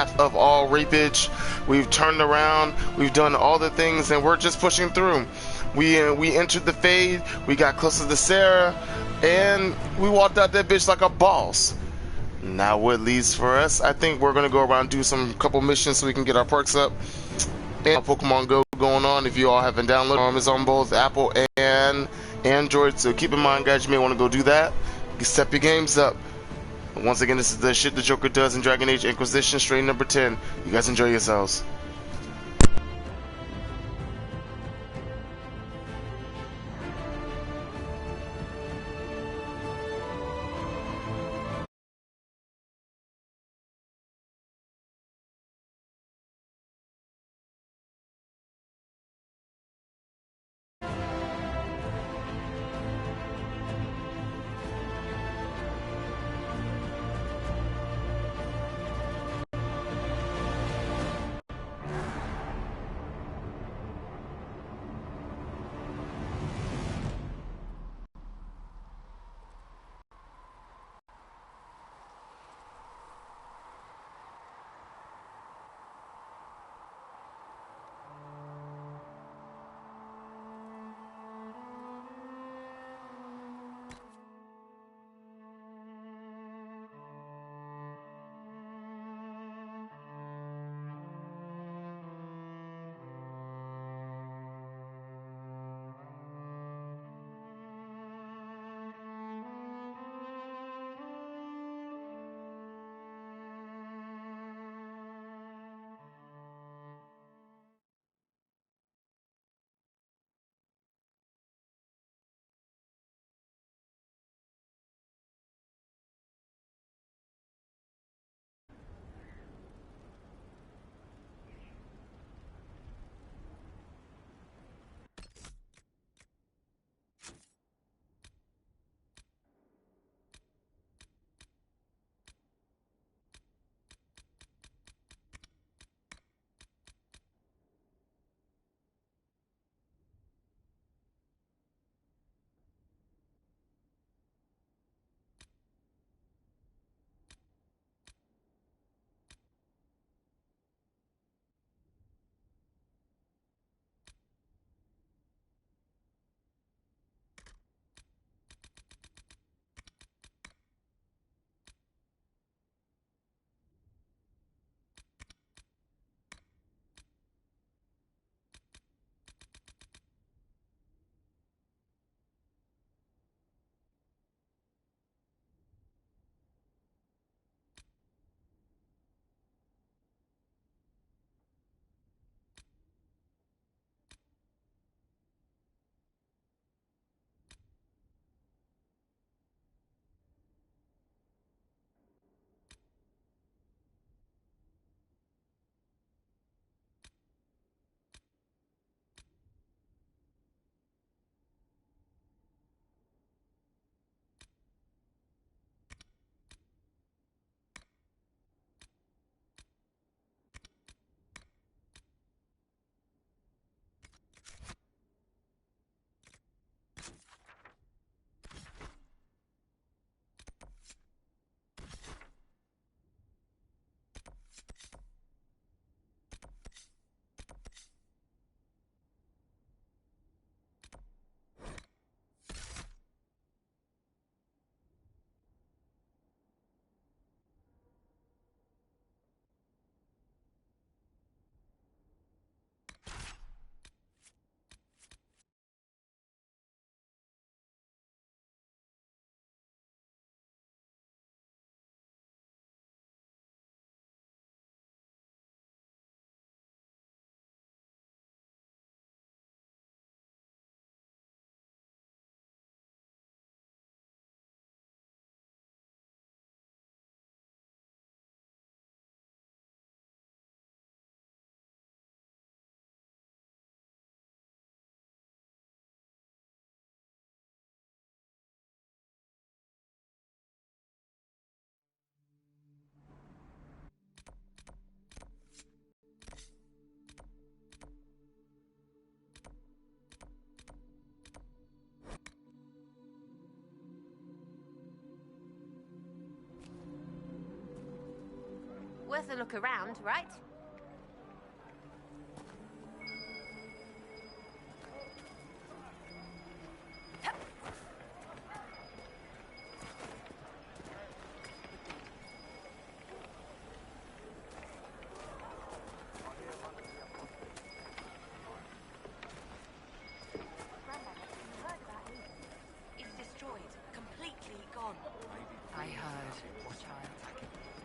path of all rapage. We've turned around, we've done all the things, and we're just pushing through. We entered the fade, we got closer to Sarah, and we walked out that bitch like a boss. Now what leads for us? I think we're gonna go around and do some couple missions so we can get our perks up. And Pokemon Go going on. If you all haven't downloaded, it's on both Apple and Android. So keep in mind, guys, you may want to go do that. You step your games up. Once again, this is the shit the Joker does in Dragon Age Inquisition, strain number 10. You guys enjoy yourselves. Worth a look around, right? It's destroyed. Completely gone. I heard. Poor child.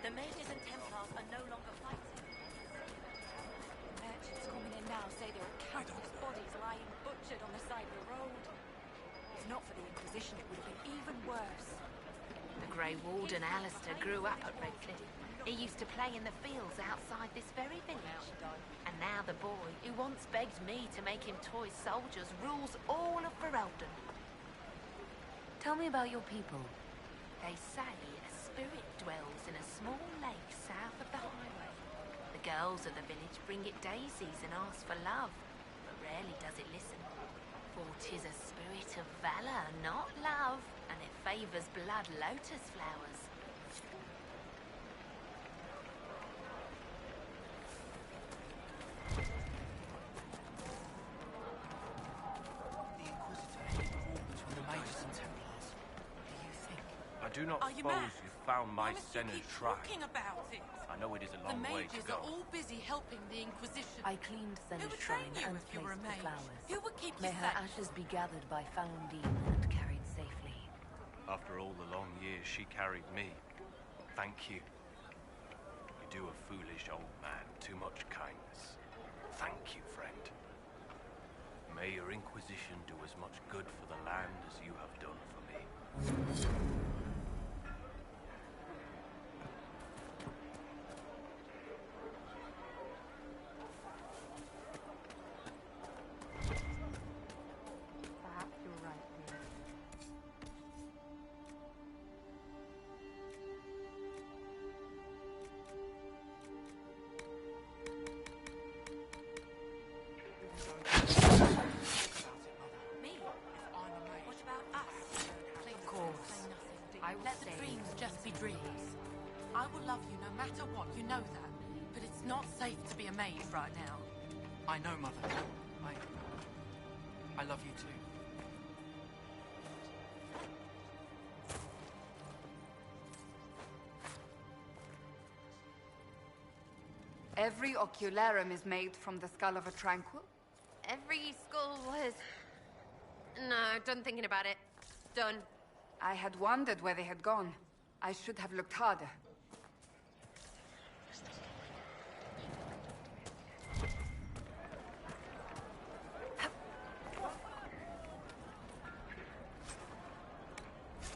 The mages and Templars are no longer fighting. Merchants coming in now say there are countless bodies lying butchered on the side of the road. If not for the Inquisition, it would have been even worse. The Grey Warden Alistair grew up at Redcliffe. He used to play in the fields outside this very village. And now the boy, who once begged me to make him toy soldiers, rules all of Ferelden. Tell me about your people. They say a spirit dwells in a small lake south of the highway. The girls of the village bring it daisies and ask for love, but rarely does it listen. For 'tis a spirit of valor, not love, and it favors blood lotus flowers. The Inquisitor hid the wards from the Mages and Templars. What do you think? I do not Are you mad? suppose you found my Why must you Senna's keep shrine. talking about it? I know it is a The long way to mages go. are all busy helping the Inquisition. I cleaned Who Senna's would shrine train you and if you were a placed the mage? flowers. Who would keep May you her safe? ashes be gathered by Foundine and carried safely. After all the long years she carried me, thank you. You do a foolish old man too much kindness. Thank you, friend. May your Inquisition do as much good for the land as you have done for me. Perhaps you're right, dear. Me? If I'm a mage, What about us? Of course. Say nothing. I will Let the say dreams just be nothing. dreams. I will love you no matter what, you know that. But it's not safe to be a mage right now. I know, Mother. I love you too. Every ocularum is made from the skull of a tranquil? Every skull was... No, done thinking about it. Done. I had wondered where they had gone. I should have looked harder.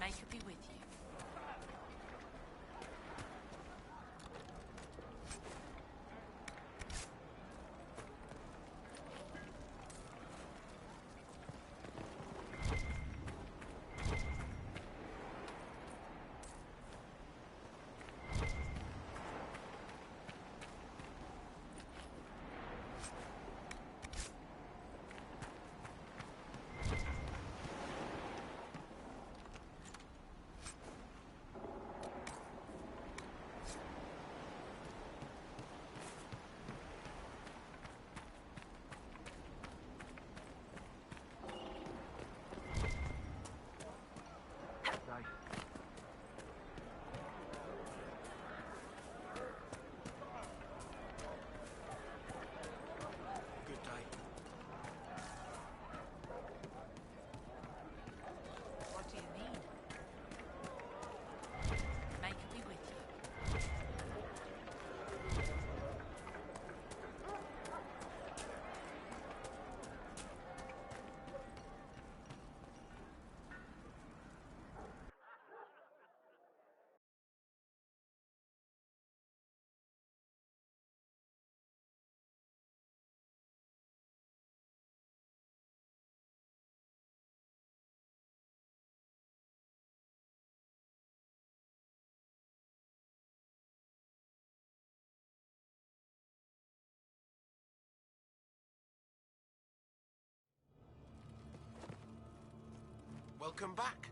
May it be with you. Good day. What do you mean? May it be with you. Welcome back.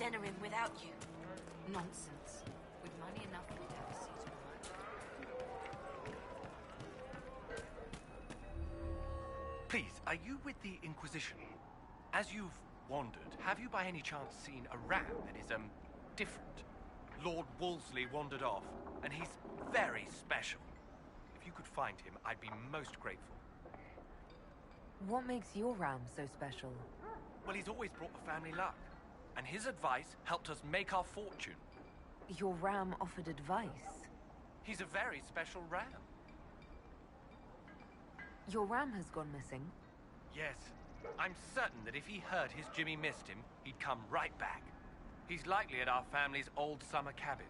dinner in without you. Nonsense. With money enough, we'd have a seat all right. Please, are you with the Inquisition? As you've wandered, have you by any chance seen a ram that is, different? Lord Wolseley wandered off, and he's very special. If you could find him, I'd be most grateful. What makes your ram so special? Well, he's always brought the family luck, and his advice helped us make our fortune. Your ram offered advice? He's a very special ram. Your ram has gone missing? Yes. I'm certain that if he heard his Jimmy missed him, he'd come right back. He's likely at our family's old summer cabin.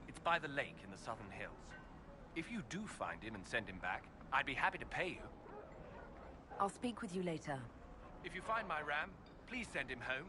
It's by the lake in the southern hills. If you do find him and send him back, I'd be happy to pay you. I'll speak with you later. If you find my ram, please send him home.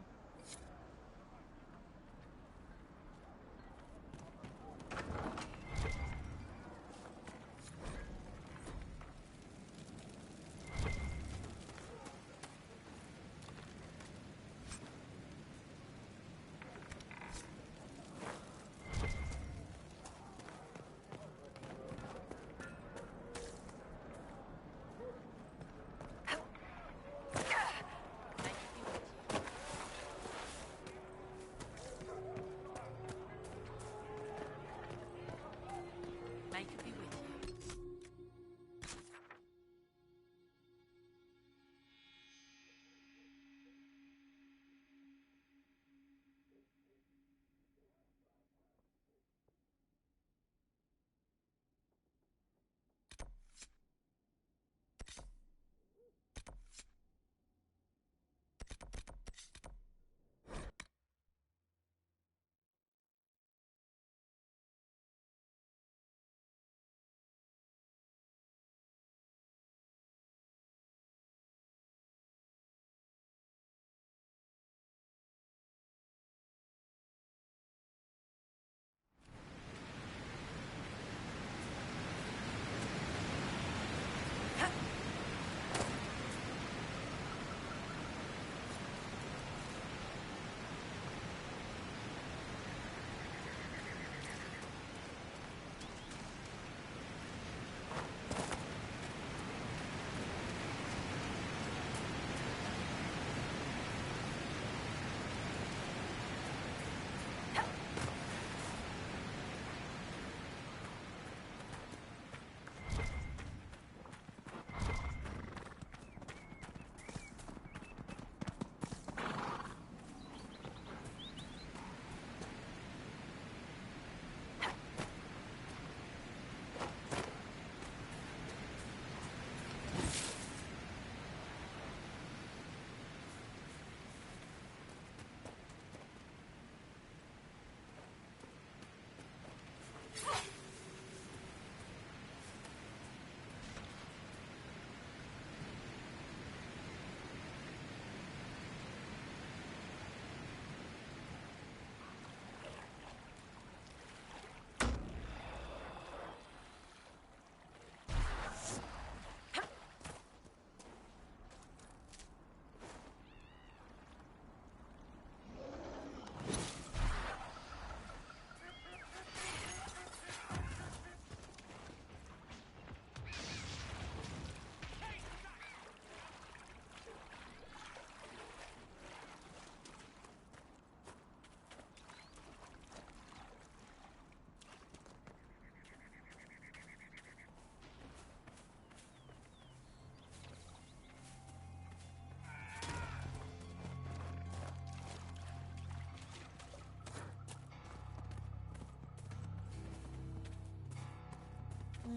May it be with you.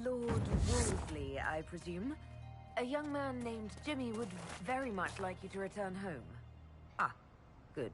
Lord Wolseley, I presume? A young man named Jimmy would very much like you to return home. Ah, good.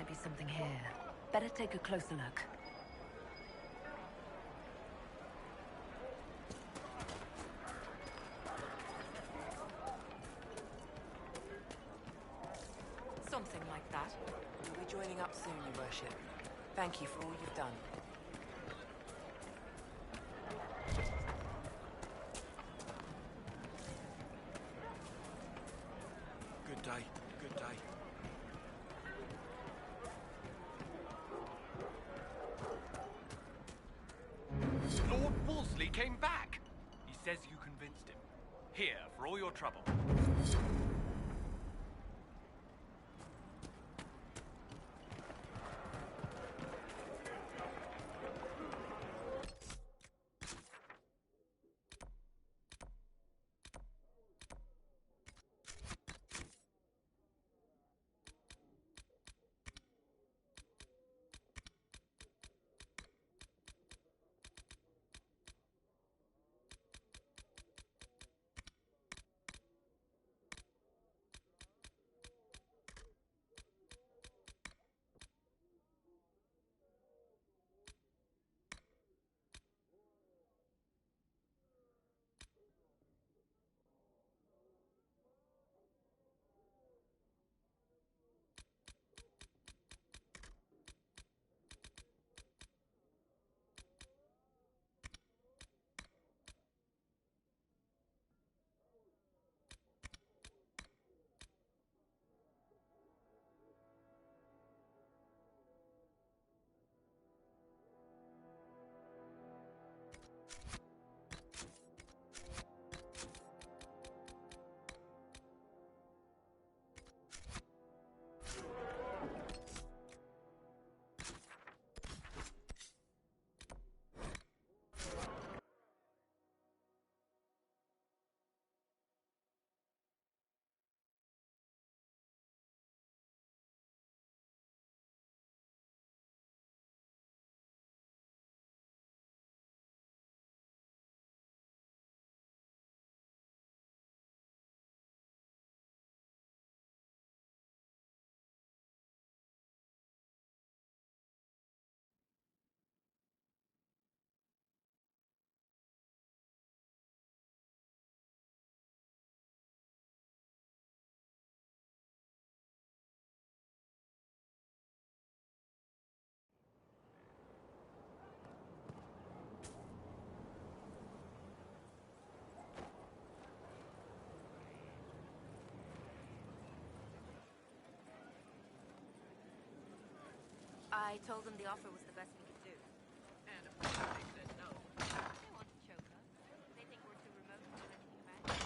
might be something here. Better take a closer look. Something like that. We'll be joining up soon, Your Worship. Thank you for all you've done. Good day, good day. Lord Wolseley came back! He says you convinced him. Here, for all your trouble. I told them the offer was the best we could do. And of course they said no. They want to choke us. They think we're too remote to do anything about it.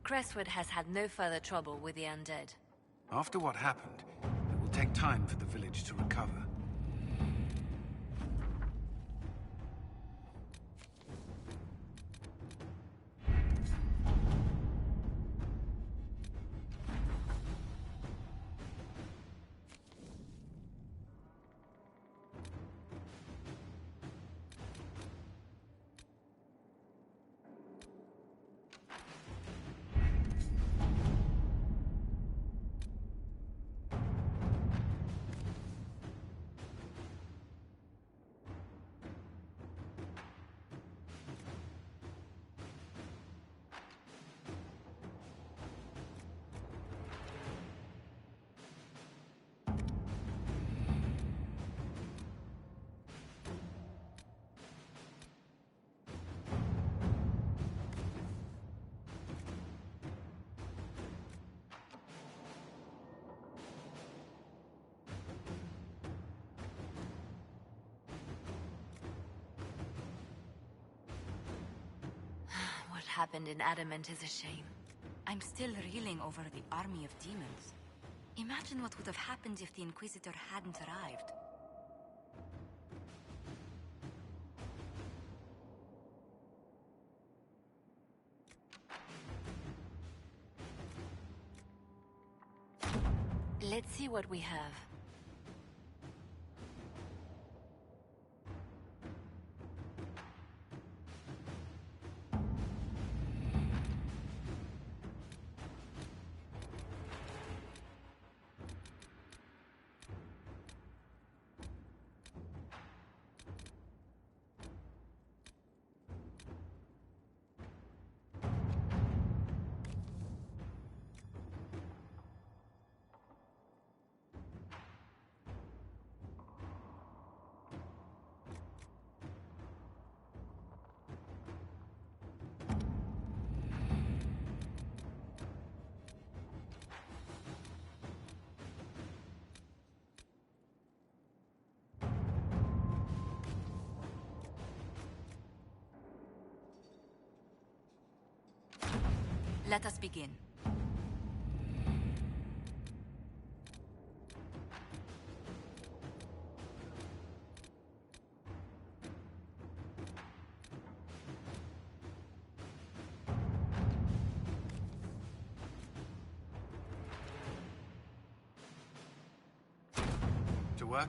Crestwood has had no further trouble with the undead. After what happened, it will take time for the village to recover. What happened in Adamant is a shame. I'm still reeling over the army of demons. Imagine what would have happened if the Inquisitor hadn't arrived. Let's see what we have. Let us begin. To work?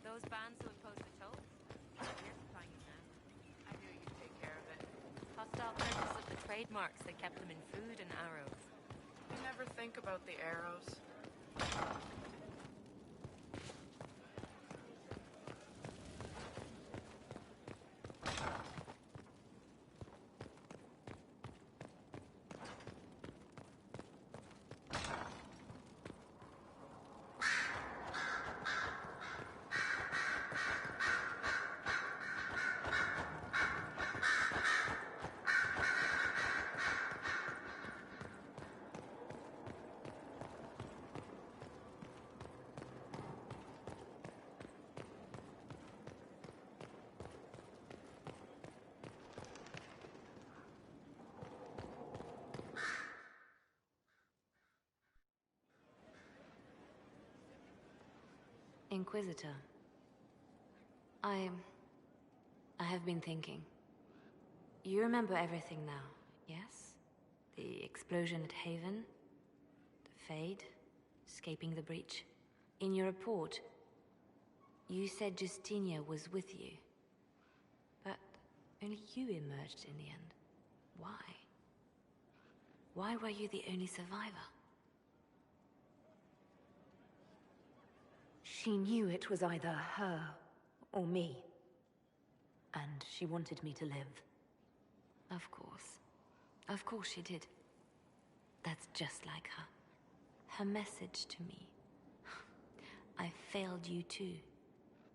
Those bands who impose the tolls? You're supplying it now. I knew you'd take care of it. Hostile purchase of the trademarks that kept them in food and arrows. You never think about the arrows. Inquisitor. I have been thinking. You remember everything now, yes? The explosion at Haven, the Fade, escaping the breach. In your report, you said Justinia was with you. But only you emerged in the end. Why? Why were you the only survivor? She knew it was either her or me. And she wanted me to live. Of course. Of course she did. That's just like her. Her message to me. I failed you too.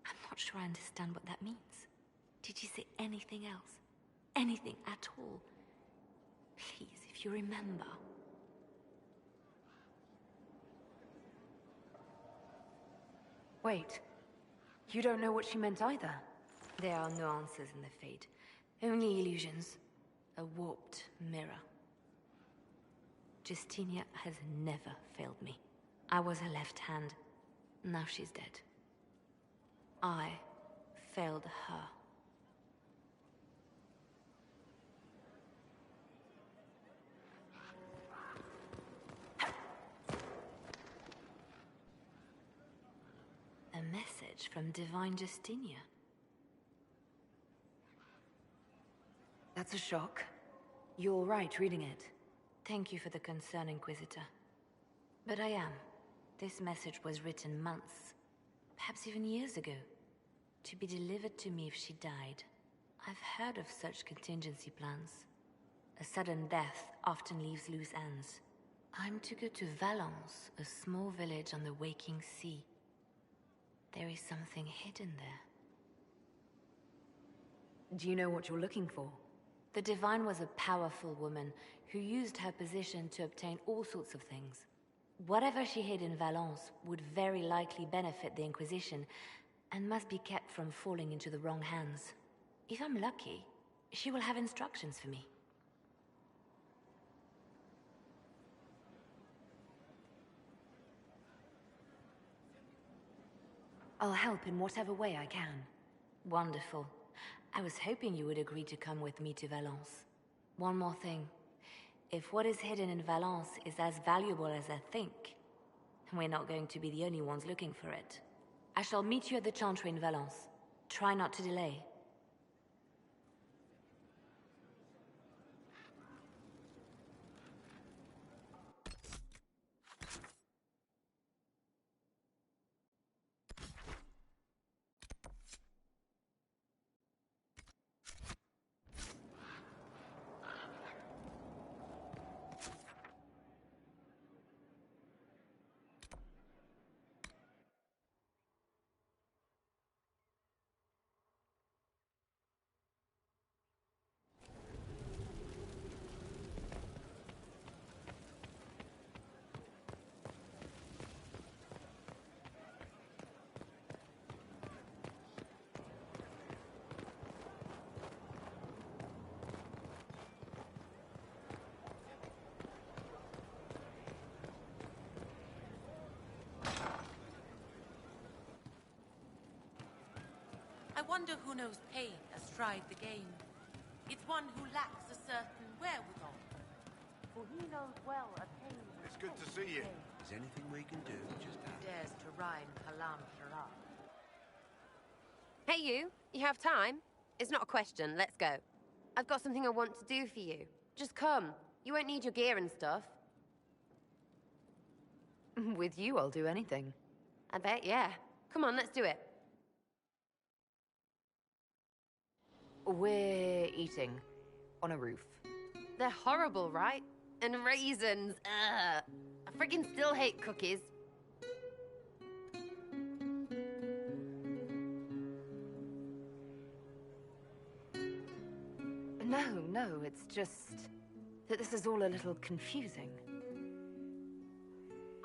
I'm not sure I understand what that means. Did you say anything else? Anything at all? Please, if you remember. Wait. You don't know what she meant either? There are no answers in the Fade. Only illusions. A warped mirror. Justinia has never failed me. I was her left hand. Now she's dead. I failed her. A message from Divine Justinia. That's a shock. You're right reading it. Thank you for the concern, Inquisitor. But I am. This message was written months, perhaps even years ago, to be delivered to me if she died. I've heard of such contingency plans. A sudden death often leaves loose ends. I'm to go to Valence, a small village on the waking sea. There is something hidden there. Do you know what you're looking for? The Divine was a powerful woman who used her position to obtain all sorts of things. Whatever she hid in Valence would very likely benefit the Inquisition and must be kept from falling into the wrong hands. If I'm lucky, she will have instructions for me. I'll help in whatever way I can. Wonderful. I was hoping you would agree to come with me to Valence. One more thing. If what is hidden in Valence is as valuable as I think, we're not going to be the only ones looking for it. I shall meet you at the Chantry in Valence. Try not to delay. I wonder who knows pain has tried the game. It's one who lacks a certain wherewithal. For he knows well a pain... It's good to see you. Is anything we can do? Just dares to rhyme Kalam Shara. Hey you have time? It's not a question, let's go. I've got something I want to do for you. Just come. You won't need your gear and stuff. With you, I'll do anything. I bet, yeah. Come on, let's do it. We're eating on a roof. They're horrible, right? And raisins. Ugh. I friggin' still hate cookies. No, it's just that this is all a little confusing.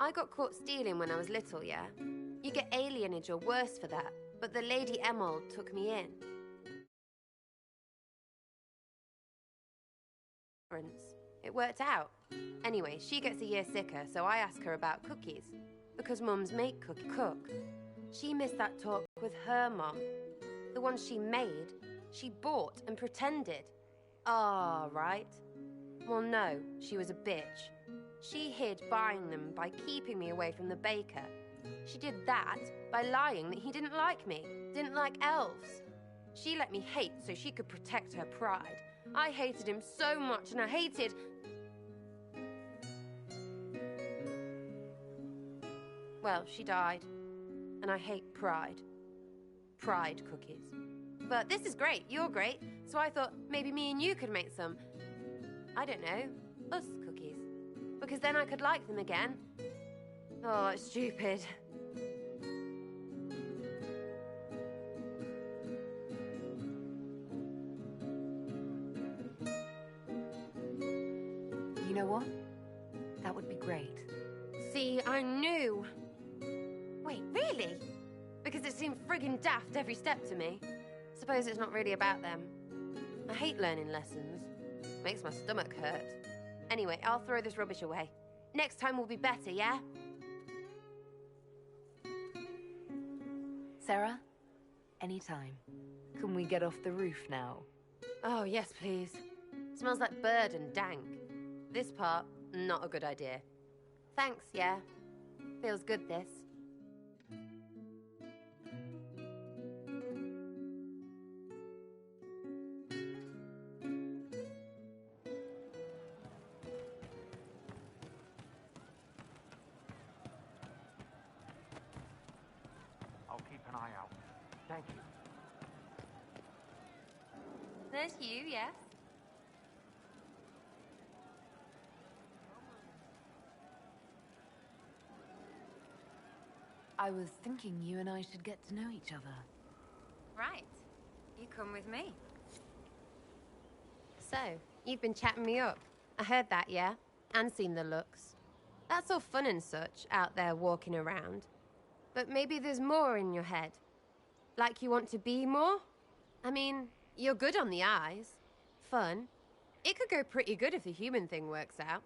I got caught stealing when I was little, yeah? You get alienage or worse for that, but the Lady Emerald took me in. It worked out. Anyway, she gets a year sicker, so I ask her about cookies. Because mums make cook. She missed that talk with her mum. The ones she made, she bought and pretended. Ah, right. Well, no, she was a bitch. She hid buying them by keeping me away from the baker. She did that by lying that he didn't like me, didn't like elves. She let me hate so she could protect her pride. I hated him so much, and I hated... Well, she died. And I hate pride. Pride cookies. But this is great, you're great, so I thought maybe me and you could make some, I don't know, us cookies. Because then I could like them again. Oh, it's stupid. You know what? That would be great. See, I knew. Wait, really? Because it seemed friggin' daft every step to me. Suppose it's not really about them. I hate learning lessons. Makes my stomach hurt. Anyway, I'll throw this rubbish away. Next time will be better, yeah? Sarah? Anytime. Can we get off the roof now? Oh, yes, please. Smells like bird and dank. This part, not a good idea. Thanks, yeah. Feels good, this. eye out. Thank you. There's you, yes? I was thinking you and I should get to know each other. Right. You come with me. So, you've been chatting me up. I heard that, yeah? And seen the looks. That's all fun and such, out there walking around. But maybe there's more in your head. Like you want to be more? I mean, you're good on the eyes. Fun. It could go pretty good if the human thing works out.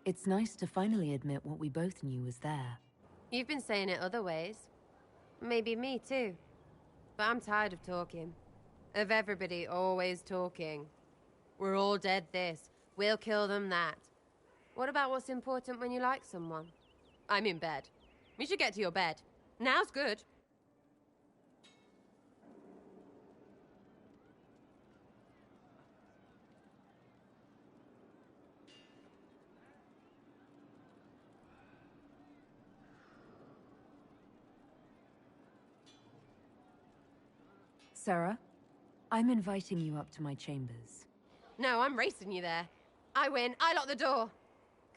It's nice to finally admit what we both knew was there. You've been saying it other ways. Maybe me too. But I'm tired of talking. Of everybody always talking. We're all dead this. We'll kill them that. What about what's important when you like someone? I'm in bed. You should get to your bed. Now's good. Sarah, I'm inviting you up to my chambers. No, I'm racing you there. I win. I lock the door.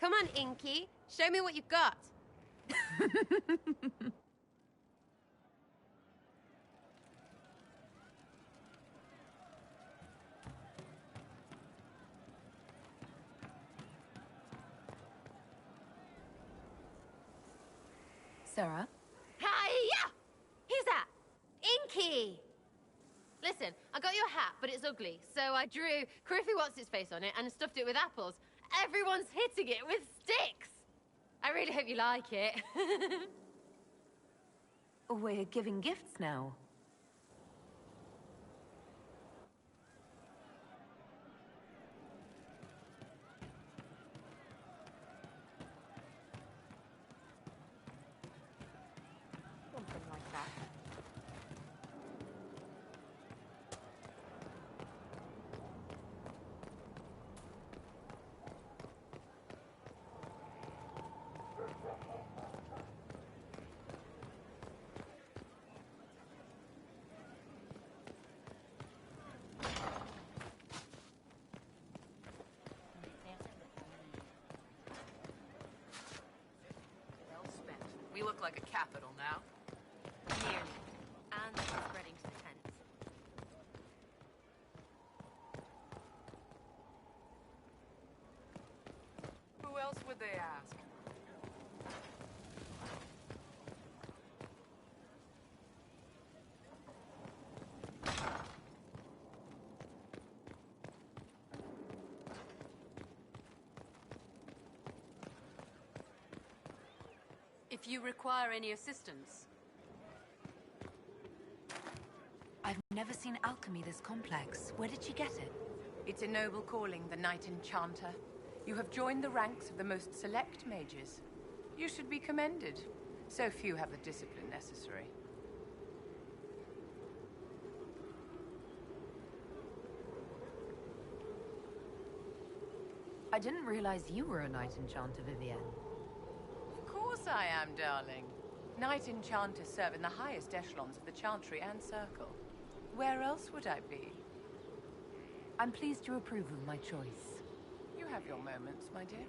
Come on, Inky. Show me what you've got. Sarah? Hiya! Who's that? Inky! Listen, I got your hat, but it's ugly, so I drew Criffy What's-His-Face on it and stuffed it with apples. Everyone's hitting it with sticks! I really hope you like it. We're giving gifts now. Something like that. Well spent. We look like a capital now. Nearly. And spreading to the tents. Who else would they ask? If you require any assistance. I've never seen alchemy this complex. Where did she get it? It's a noble calling, the Knight Enchanter. You have joined the ranks of the most select mages. You should be commended. So few have the discipline necessary. I didn't realize you were a Knight Enchanter, Vivienne. Of course I am, darling. Knight Enchanters serve in the highest echelons of the Chantry and Circle. Where else would I be? I'm pleased you approve of my choice. You have your moments, my dear.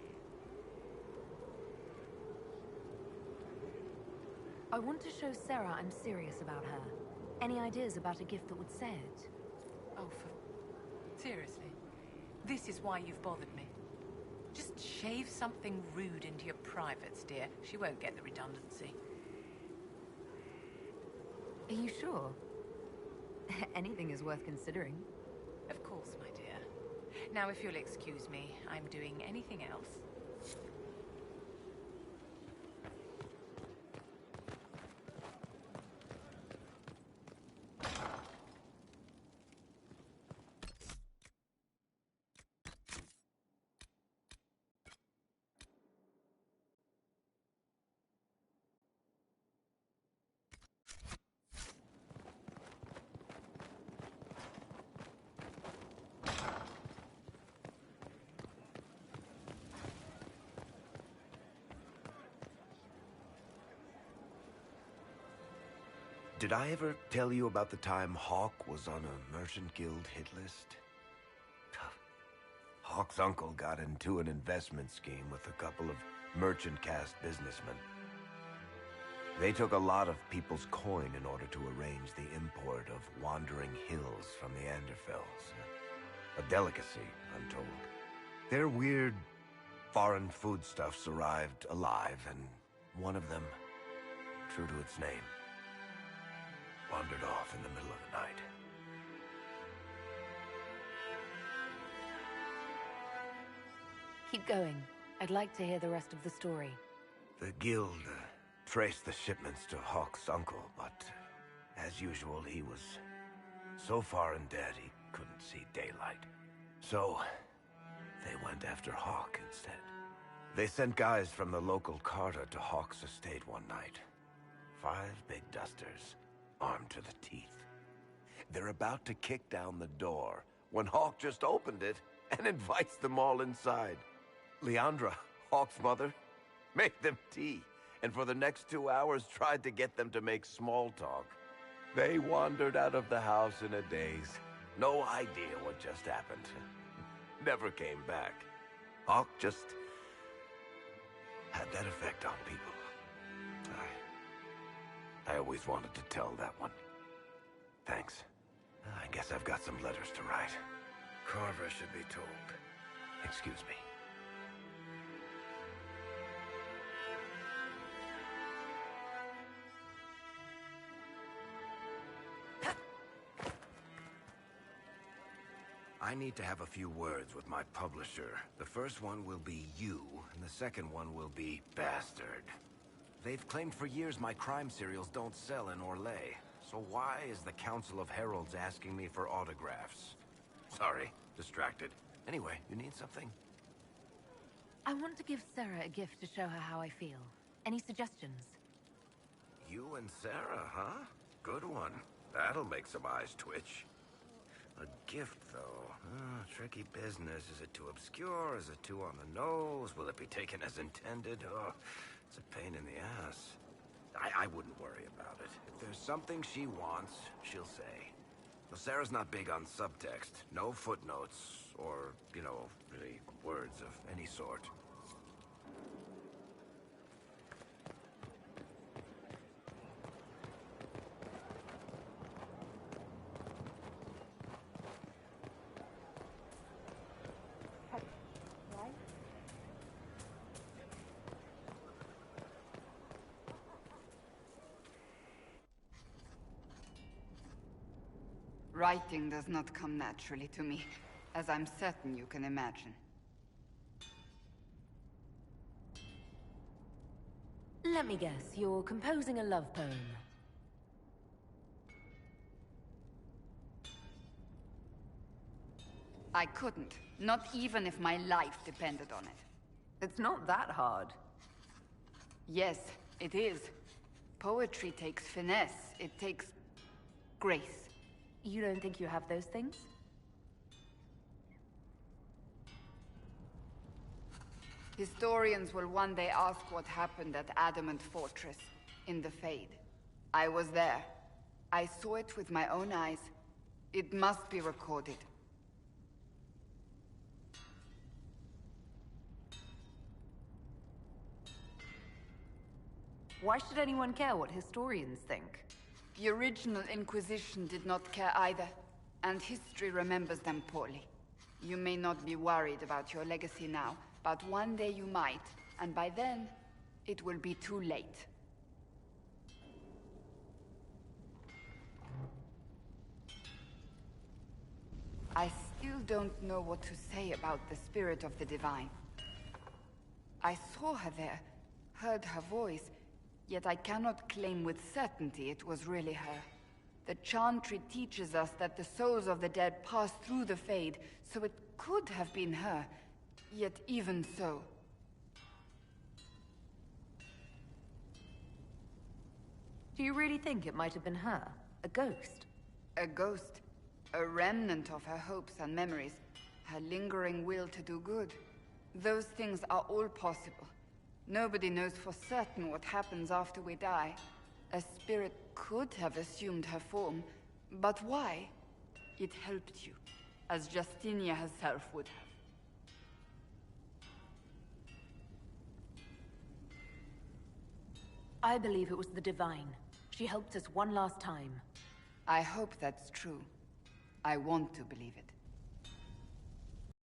I want to show Sarah I'm serious about her. Any ideas about a gift that would say it? Oh, seriously? This is why you've bothered me. Just shave something rude into your privates, dear. She won't get the redundancy. Are you sure? Anything is worth considering. Of course, my dear. Now, if you'll excuse me, I'm doing anything else. Did I ever tell you about the time Hawk was on a Merchant Guild hit list? Hawk's uncle got into an investment scheme with a couple of merchant caste businessmen. They took a lot of people's coin in order to arrange the import of wandering hills from the Anderfells. A delicacy, I'm told. Their weird, foreign foodstuffs arrived alive, and one of them, true to its name, wandered off in the middle of the night. Keep going. I'd like to hear the rest of the story. The guild traced the shipments to Hawk's uncle, but as usual, he was so far in debt he couldn't see daylight. So they went after Hawk instead. They sent guys from the local carter to Hawk's estate one night. 5 big dusters, armed to the teeth. They're about to kick down the door when Hawk just opened it and invites them all inside. Leandra, Hawk's mother, made them tea, and for the next 2 hours tried to get them to make small talk. They wandered out of the house in a daze. No idea what just happened. Never came back. Hawk just had that effect on people. I always wanted to tell that one. Thanks. I guess I've got some letters to write. Carver should be told. Excuse me. I need to have a few words with my publisher. The first one will be you, and the second one will be Bastard. They've claimed for years my crime serials don't sell in Orlais. So why is the Council of Heralds asking me for autographs? Sorry, distracted. Anyway, you need something? I want to give Sarah a gift to show her how I feel. Any suggestions? You and Sarah, huh? Good one. That'll make some eyes twitch. A gift, though. Tricky business. Is it too obscure? Is it too on the nose? Will it be taken as intended? Oh, it's a pain in the ass. I wouldn't worry about it. If there's something she wants, she'll say. Well, Sarah's not big on subtext. No footnotes, or, you know, really words of any sort. Writing does not come naturally to me, as I'm certain you can imagine. Let me guess, you're composing a love poem. I couldn't, not even if my life depended on it. It's not that hard. Yes, it is. Poetry takes finesse, it takes grace. You don't think you have those things? Historians will one day ask what happened at Adamant Fortress, in the Fade. I was there. I saw it with my own eyes. It must be recorded. Why should anyone care what historians think? The original Inquisition did not care either, and history remembers them poorly. You may not be worried about your legacy now, but one day you might, and by then, it will be too late. I still don't know what to say about the spirit of the Divine. I saw her there, heard her voice, yet I cannot claim with certainty it was really her. The Chantry teaches us that the souls of the dead pass through the Fade, so it could have been her. Yet even so... Do you really think it might have been her? A ghost? A ghost. A remnant of her hopes and memories. Her lingering will to do good. Those things are all possible. Nobody knows for certain what happens after we die. A spirit could have assumed her form, but why? It helped you, as Justinia herself would have. I believe it was the Divine. She helped us one last time. I hope that's true. I want to believe it.